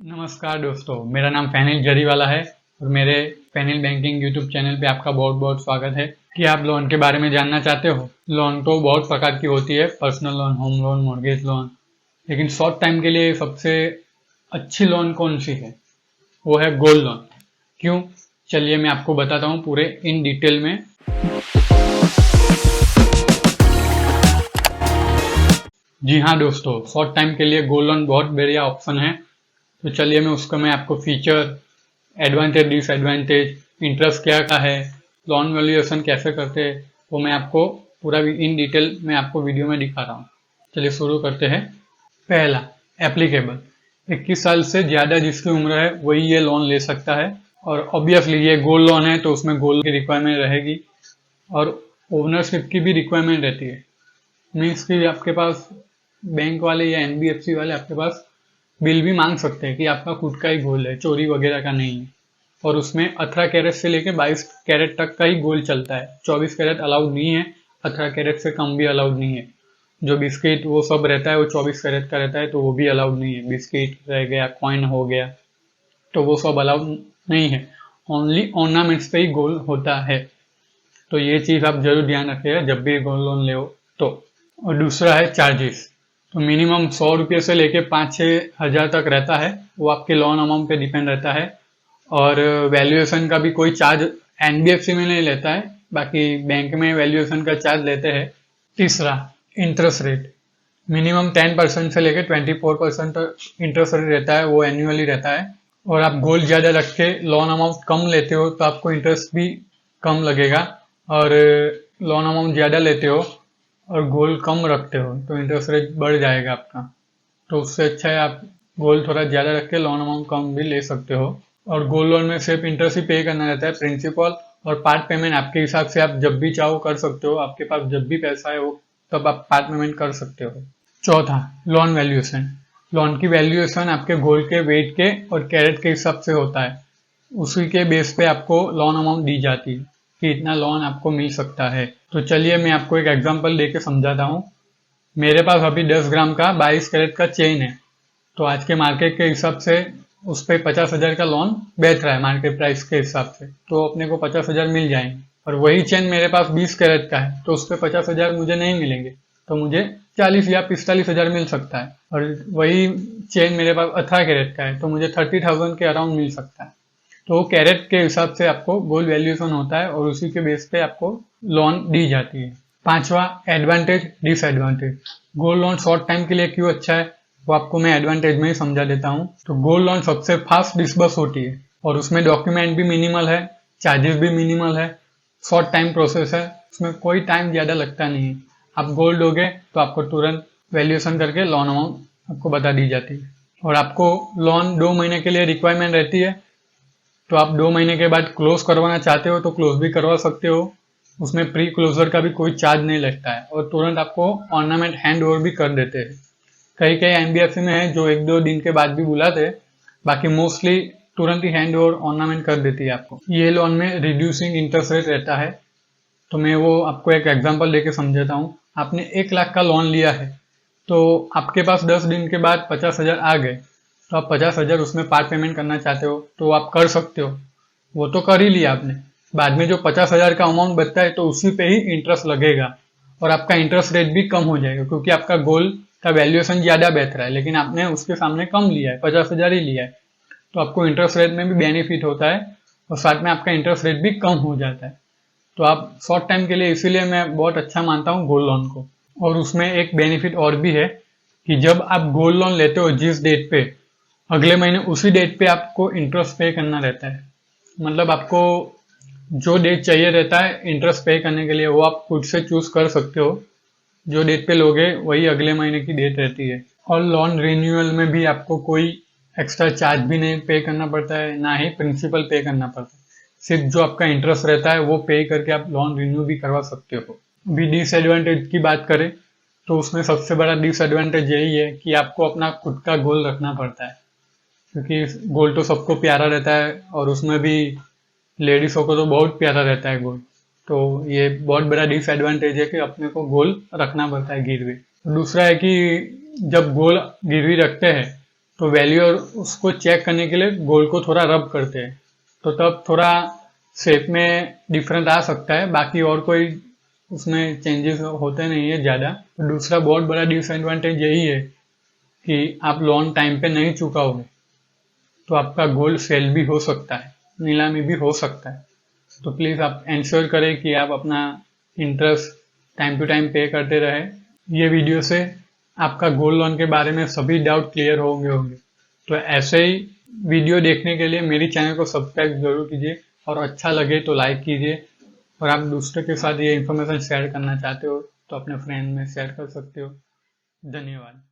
नमस्कार दोस्तों, मेरा नाम फैनिल जरीवाला है और मेरे फैनिल बैंकिंग यूट्यूब चैनल पे आपका बहुत बहुत स्वागत है। कि आप लोन के बारे में जानना चाहते हो? लोन तो बहुत प्रकार की होती है, personal loan, home loan, mortgage loan, लेकिन शॉर्ट टाइम के लिए सबसे अच्छी लोन कौन सी है? वो है गोल्ड लोन। क्यों? चलिए मैं आपको बताता हूँ पूरे इन डिटेल में। जी हाँ दोस्तों, शॉर्ट टाइम के लिए गोल्ड लोन बहुत बढ़िया ऑप्शन है। तो चलिए मैं आपको फीचर, एडवांटेज, डिसएडवांटेज, इंटरेस्ट क्या है, लोन वैल्यूएशन कैसे करते हैं, वो मैं आपको पूरा इन डिटेल में आपको वीडियो में दिखा रहा हूँ। चलिए शुरू करते हैं। पहला, एप्लीकेबल। 21 साल से ज़्यादा जिसकी उम्र है वही ये लोन ले सकता है। और ऑब्वियसली ये गोल्ड लोन है तो उसमें गोल्ड की रिक्वायरमेंट रहेगी और ओनरशिप की भी रिक्वायरमेंट रहती है। मीन्स कि आपके पास बैंक वाले या एनबीएफसी वाले आपके पास बिल भी मांग सकते हैं कि आपका खुद का ही गोल्ड है, चोरी वगैरह का नहीं है। और उसमें 18 कैरेट से लेके 22 कैरेट तक का ही गोल्ड चलता है। 24 कैरेट अलाउड नहीं है, 18 कैरेट से कम भी अलाउड नहीं है। जो बिस्किट वो सब रहता है वो 24 कैरेट का रहता है तो वो भी अलाउड नहीं है। बिस्किट रह गया, कॉइन हो गया, तो वो सब अलाउड नहीं है। ओनली ऑर्नामेंट्स पे ही गोल्ड होता है। तो ये चीज़ आप जरूर ध्यान रखिएगा जब भी गोल्ड लोन ले तो। और दूसरा है चार्जेस। तो मिनिमम 100 रुपये से लेके 5-6 हज़ार तक रहता है, वो आपके लोन अमाउंट पे डिपेंड रहता है। और वैल्यूएशन का भी कोई चार्ज एनबीएफसी में नहीं लेता है, बाकी बैंक में वैल्यूएशन का चार्ज लेते हैं। तीसरा, इंटरेस्ट रेट। मिनिमम 10% से लेके 24% तक इंटरेस्ट रेट रहता है, वो एनुअली रहता है। और आप गोल्ड ज़्यादा रख के लोन अमाउंट कम लेते हो तो आपको इंटरेस्ट भी कम लगेगा। और लोन अमाउंट ज़्यादा लेते हो और गोल्ड कम रखते हो तो इंटरेस्ट रेट बढ़ जाएगा आपका। तो उससे अच्छा है आप गोल्ड थोड़ा ज़्यादा रख के लोन अमाउंट कम भी ले सकते हो। और गोल्ड लोन में सिर्फ इंटरेस्ट ही पे करना रहता है, प्रिंसिपल और पार्ट पेमेंट आपके हिसाब से आप जब भी चाहो कर सकते हो। आपके पास जब भी पैसा है वो तब आप पार्ट पेमेंट कर सकते हो। चौथा, लोन वैल्यूएशन। लोन की वैल्यूएशन आपके गोल्ड के वेट के और कैरेट के हिसाब से होता है। उसी के बेस पे आपको लोन अमाउंट दी जाती है कि इतना लोन आपको मिल सकता है। तो चलिए मैं आपको एक एग्जांपल देके समझाता हूँ। मेरे पास अभी 10 ग्राम का 22 कैरेट का चेन है, तो आज के मार्केट के हिसाब से उस पर 50,000 का लोन बेच रहा है मार्केट प्राइस के हिसाब से, तो अपने को 50,000 मिल जाएंगे। और वही चेन मेरे पास 20 कैरेट का है तो उस पर 50,000 मुझे नहीं मिलेंगे, तो मुझे 40 या 45,000 मिल सकता है। और वही चेन मेरे पास 18 कैरेट का है तो मुझे 30,000 के अराउंड मिल सकता है। तो कैरेट के हिसाब से आपको गोल्ड वैल्यूएशन होता है और उसी के बेस पे आपको लोन दी जाती है। पांचवा, advantage, disadvantage. Gold loan short time के लिए क्यों अच्छा है वो आपको मैं एडवांटेज में ही समझा देता हूँ। तो गोल्ड लोन सबसे फास्ट डिस्बर्स होती है और उसमें डॉक्यूमेंट भी मिनिमल है, चार्जेस भी मिनिमल है, शॉर्ट टाइम प्रोसेस है, उसमें कोई टाइम ज़्यादा लगता नहीं है। आप गोल्ड दोगे तो आपको तुरंत वैल्यूएशन करके लोन अमाउंट आपको बता दी जाती है। और आपको लोन 2 महीने के लिए रिक्वायरमेंट रहती है, तो आप 2 महीने के बाद क्लोज करवाना चाहते हो तो क्लोज भी करवा सकते हो। उसमें प्री क्लोजर का भी कोई चार्ज नहीं लगता है और तुरंत आपको ऑर्नामेंट हैंड ओवर भी कर देते हैं। कई कई एनबीएफसी में है जो 1-2 दिन के बाद भी बुलाते हैं, बाकी मोस्टली तुरंत ही हैंड ओवर ऑर्नामेंट कर देती है आपको। ये लोन में रिड्यूसिंग इंटरेस्ट रेट रहता है। तो मैं वो आपको एक एग्जांपल देके समझाता हूँ। आपने 1 लाख का लोन लिया है तो आपके पास 10 दिन के बाद 50,000 आ गए, तो आप 50,000 उसमें पार्ट पेमेंट करना चाहते हो तो आप कर सकते हो, वो तो कर ही लिया आपने। बाद में जो 50,000 का अमाउंट बचता है तो उसी पे ही इंटरेस्ट लगेगा और आपका इंटरेस्ट रेट भी कम हो जाएगा, क्योंकि आपका गोल्ड का वैल्यूएशन ज़्यादा बेहतर है लेकिन आपने उसके सामने कम लिया है, 50,000 ही लिया है, तो आपको इंटरेस्ट रेट में भी बेनिफिट होता है और साथ में आपका इंटरेस्ट रेट भी कम हो जाता है। तो आप शॉर्ट टाइम के लिए इसीलिए मैं बहुत अच्छा मानता हूँ गोल्ड लोन को। और उसमें एक बेनिफिट और भी है कि जब आप गोल्ड लोन लेते हो जिस डेट पे, अगले महीने उसी डेट पे आपको इंटरेस्ट पे करना रहता है। मतलब आपको जो डेट चाहिए रहता है इंटरेस्ट पे करने के लिए वो आप खुद से चूज कर सकते हो। जो डेट पे लोगे वही अगले महीने की डेट रहती है। और लोन रिन्यूअल में भी आपको कोई एक्स्ट्रा चार्ज भी नहीं पे करना पड़ता है, ना ही प्रिंसिपल पे करना पड़ता है। सिर्फ जो आपका इंटरेस्ट रहता है वो पे करके आप लोन रिन्यू भी करवा सकते हो। अभी डिसएडवांटेज की बात करें तो उसमें सबसे बड़ा डिसएडवांटेज यही है कि आपको अपना खुद का गोल्ड रखना पड़ता है, क्योंकि गोल्ड तो सबको प्यारा रहता है और उसमें भी लेडीज़ों को तो बहुत प्यारा रहता है गोल्ड। तो ये बहुत बड़ा डिसएडवांटेज है कि अपने को गोल्ड रखना पड़ता है गिरवी। दूसरा है कि जब गोल्ड गिरवी रखते हैं तो वैल्यू और उसको चेक करने के लिए गोल्ड को थोड़ा रब करते हैं, तो तब थोड़ा शेप में डिफरेंस आ सकता है, बाकी और कोई उसमें चेंजेस होते नहीं है ज़्यादा। तो दूसरा बहुत बड़ा डिसएडवांटेज यही है कि आप लोन टाइम पे नहीं चुकाओगे तो आपका गोल्ड सेल भी हो सकता है, नीलामी भी हो सकता है। तो प्लीज़ आप इंश्योर करें कि आप अपना इंटरेस्ट टाइम टू टाइम पे करते रहे। ये वीडियो से आपका गोल्ड लोन के बारे में सभी डाउट क्लियर होंगे। तो ऐसे ही वीडियो देखने के लिए मेरी चैनल को सब्सक्राइब जरूर कीजिए, और अच्छा लगे तो लाइक कीजिए, और आप दूसरों के साथ ये इन्फॉर्मेशन शेयर करना चाहते हो तो अपने फ्रेंड में शेयर कर सकते हो। धन्यवाद।